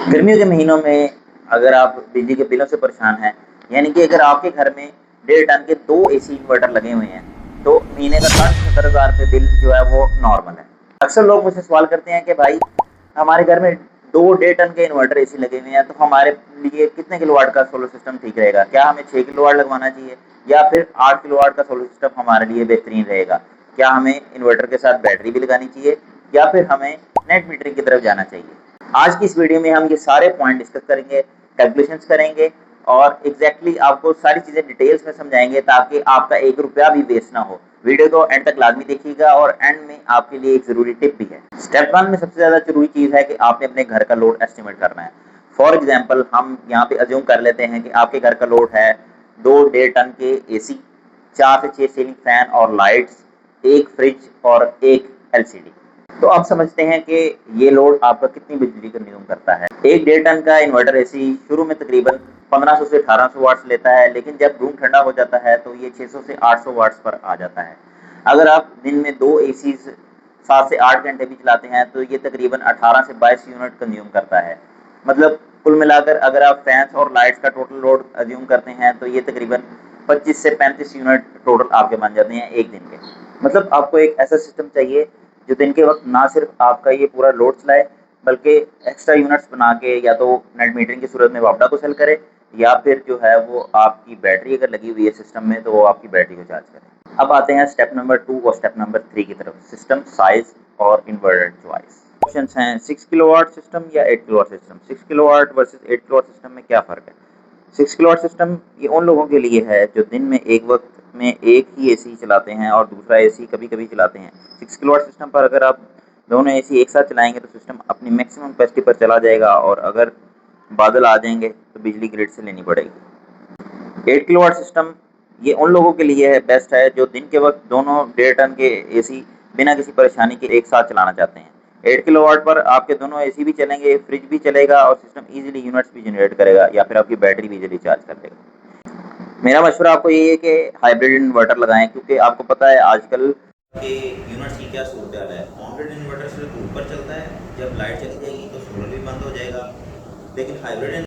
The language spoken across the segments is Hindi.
गर्मियों के महीनों में अगर आप बिजली के बिलों से परेशान हैं, यानी कि अगर आपके घर में 1.5 टन के 2 एसी इन्वर्टर लगे हुए हैं, तो महीने का 60 से 70 हज़ार रुपये बिल जो है वो नॉर्मल है। अक्सर लोग मुझसे सवाल करते हैं कि भाई हमारे घर में 2 1.5 टन के इन्वर्टर एसी लगे हुए हैं, तो हमारे लिए कितने किलोवाट का सोलर सिस्टम ठीक रहेगा? क्या हमें 6 किलोवाट लगवाना चाहिए या फिर 8 किलोवाट का सोलर सिस्टम हमारे लिए बेहतरीन रहेगा? क्या हमें इन्वर्टर के साथ बैटरी भी लगानी चाहिए या फिर हमें नेट मीटरिंग की तरफ जाना चाहिए? आज की इस वीडियो में हम ये सारे पॉइंट डिस्कस करेंगे, कैलकुलेशंस करेंगे और एग्जैक्टली आपको सारी चीज़ें डिटेल्स में समझाएंगे ताकि आपका एक रुपया भी वेस्ट ना हो। वीडियो को एंड तक लाजमी देखिएगा और एंड में आपके लिए एक ज़रूरी टिप भी है। स्टेप 1 में सबसे ज़्यादा ज़रूरी चीज़ है कि आपने अपने घर का लोड एस्टिमेट करना है। फॉर एग्जाम्पल हम यहाँ पे अज्यूम कर लेते हैं कि आपके घर का लोड है 2 1.5 टन के एसी, 4 से 6 सीलिंग फैन और लाइट्स, एक फ्रिज और एक एलसीडी। तो आप समझते हैं कि ये लोड आपका कितनी बिजली कंज्यूम करता है। एक 1.5 टन का इन्वर्टर एसी शुरू में तकरीबन 1500 से 1800 वाट्स लेता है, लेकिन जब रूम ठंडा हो जाता है तो ये 600 से 800 वाट्स पर आ जाता है। अगर आप दिन में 2 एसी 7 से 8 घंटे भी चलाते हैं तो ये तकरीबन 18 से 22 यूनिट कंज्यूम करता है। मतलब कुल मिलाकर अगर आप फैंस और लाइट्स का टोटल लोड अज्यूम करते हैं तो ये तकरीबन 25 से 35 यूनिट टोटल आपके बन जाते हैं एक दिन के। मतलब आपको एक ऐसा सिस्टम चाहिए जो दिन के वक्त ना सिर्फ आपका ये पूरा लोड चलाए बल्कि एक्स्ट्रा यूनिट्स बना के या तो नेट मीटरिंग की सूरत में वापडा को सेल करे या फिर जो है वो आपकी बैटरी अगर लगी हुई है सिस्टम में तो वो आपकी बैटरी को चार्ज करे। अब आते हैं स्टेप नंबर 2 और स्टेप नंबर 3 की तरफ, सिस्टम साइज और इन्वर्टर चॉइस। ऑप्शंस हैं 6 किलोवाट सिस्टम या 8 kilowatt system. 6 kilowatt versus 8 kilowatt system में क्या फ़र्क है? 6 किलोवाट सिस्टम ये उन लोगों के लिए है जो दिन में एक वक्त में एक ही एसी चलाते हैं और दूसरा एसी कभी कभी चलाते हैं। 6 किलोवाट सिस्टम पर अगर आप दोनों एसी एक साथ चलाएंगे तो सिस्टम अपनी मैक्सिमम कैपेसिटी पर चला जाएगा और अगर बादल आ जाएंगे तो बिजली ग्रिड से लेनी पड़ेगी। 8 किलोवाट सिस्टम ये उन लोगों के लिए है बेस्ट है जो दिन के वक्त दोनों 1.5 टन के एसी बिना किसी परेशानी के एक साथ चलाना चाहते हैं। 8 किलोवाट पर आपके दोनों एसी भी चलेंगे, फ्रिज भी चलेगा और सिस्टम इजीली यूनिट्स भी जनरेट करेगा या फिर आपकी बैटरी भी इजीली चार्ज कर देगा। मेरा मशवरा आपको ये है कि हाइब्रिड इन्वर्टर लगाएं, क्योंकि आपको पता है आजकल के यूनिट्स की क्या सूरत है। ऑनग्रिड इन्वर्टर सिर्फ ऊपर चलता है, जब लाइट चली जाएगी तो सोलर भी बंद हो जाएगा, लेकिन हाइब्रिड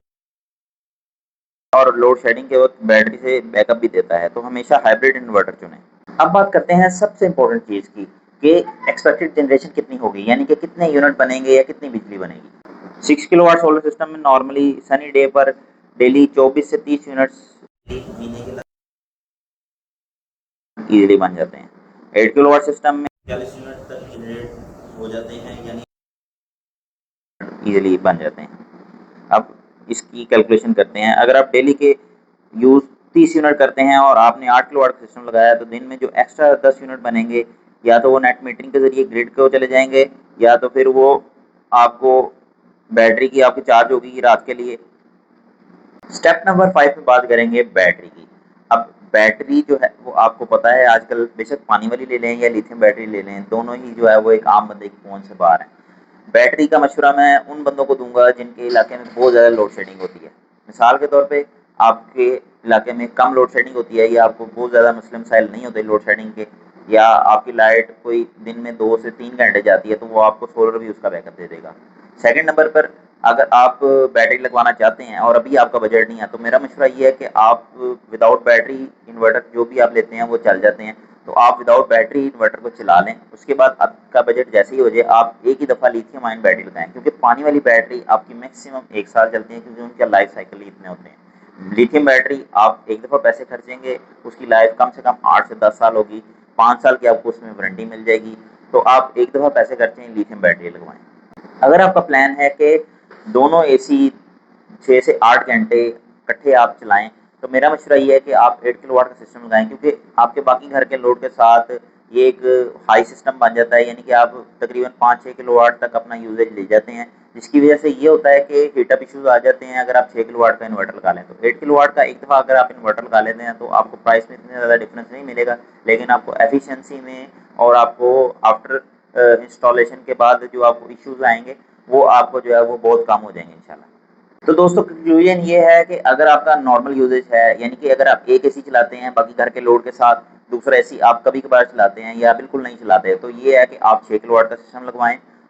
और लोड शेडिंग के वक्त बैटरी से बैकअप भी देता है, तो हमेशा हाइब्रिड इन्वर्टर चुनें। अब बात करते हैं सबसे इम्पोर्टेंट चीज़ की कि एक्सपेक्टेड जनरेशन कितनी होगी, यानी कि कितने यूनिट बनेंगे या कितनी बिजली बनेगी। 6 किलोवाट सोलर सिस्टम में नॉर्मली सनी डे पर डेली 24 से 30 यूनिट्स महीने के इजीली बन जाते हैं। 8 किलोवाट सिस्टम में 40 यूनिट तक जनरेट हो जाते हैं, यानी इजीली बन जाते हैं। अब इसकी कैलकुलेशन करते हैं। अगर आप डेली के यूज़ 30 यूनिट करते हैं और आपने 8 किलोवाट का सिस्टम लगाया तो दिन में जो एक्स्ट्रा 10 यूनिट बनेंगे या तो वो नेट मीटरिंग के ज़रिए ग्रिड को चले जाएंगे या तो फिर वो आपको बैटरी की आपकी चार्ज होगी रात के लिए। स्टेप नंबर 5 में बात करेंगे बैटरी की। अब बैटरी जो है वो आपको पता है आजकल बेशक पानी वाली ले लें या लिथियम बैटरी ले लें, दोनों ही जो है वो एक आम बंदे की पहुंच से बाहर है। बैटरी का मशवरा मैं उन बंदों को दूंगा जिनके इलाके में बहुत ज़्यादा लोड शेडिंग होती है। मिसाल के तौर पे आपके इलाके में कम लोड शेडिंग होती है या आपको बहुत ज़्यादा मसले मसाइल नहीं होते लोड शेडिंग के, या आपकी लाइट कोई दिन में 2 से 3 घंटे जाती है, तो वो आपको सोलर भी उसका बैकअप दे देगा। सेकंड नंबर पर अगर आप बैटरी लगवाना चाहते हैं और अभी आपका बजट नहीं है तो मेरा मशवरा ये है कि आप विदाउट बैटरी इन्वर्टर जो भी आप लेते हैं वो चल जाते हैं, तो आप विदाउट बैटरी इन्वर्टर को चला लें। उसके बाद आपका बजट जैसे ही हो जाए आप एक ही दफ़ा लिथियम आयन बैटरी लगाएं, क्योंकि पानी वाली बैटरी आपकी मैक्सिमम 1 साल चलती है क्योंकि उनका लाइफ साइकिल ही इतने होते हैं। लिथियम बैटरी आप एक दफ़ा पैसे खर्चेंगे उसकी लाइफ कम से कम 8 से 10 साल होगी, 5 साल की आपको उसमें वारंटी मिल जाएगी। तो आप एक दफ़ा पैसे खर्चें, लिथियम बैटरी लगवाएं। अगर आपका प्लान है कि दोनों एसी 6 से 8 घंटे इकट्ठे आप चलाएं तो मेरा मशवरा ये है कि आप 8 किलोवाट का सिस्टम लगाएं, क्योंकि आपके बाकी घर के लोड के साथ ये एक हाई सिस्टम बन जाता है, यानी कि आप तकरीबन 5-6 किलोवाट तक अपना यूजेज ले जाते हैं, जिसकी वजह से ये होता है कि हीटअप इश्यूज आ जाते हैं। अगर आप 6 किलोवाट का इन्वर्टर लगा लें तो 8 किलोवाट का एक दफ़ा अगर आप इन्वर्टर लगा लेते हैं तो आपको प्राइस में इतने ज़्यादा डिफरेंस नहीं मिलेगा, लेकिन आपको एफिशिएंसी में और आपको आफ्टर इंस्टॉलेशन के बाद जो आपको इश्यूज आएंगे वो आपको जो है वो बहुत कम हो जाएंगे इंशाल्लाह। तो दोस्तों कंक्लूजन ये है कि अगर आपका नॉर्मल यूजेज है, यानी कि अगर आप एक एसी चलाते हैं बाकी घर के लोड के साथ, दूसरा एसी आप कभी कभार चलाते हैं या बिल्कुल नहीं चलाते, तो ये है कि आप 6 किलोवाट का सिस्टम लगवाएं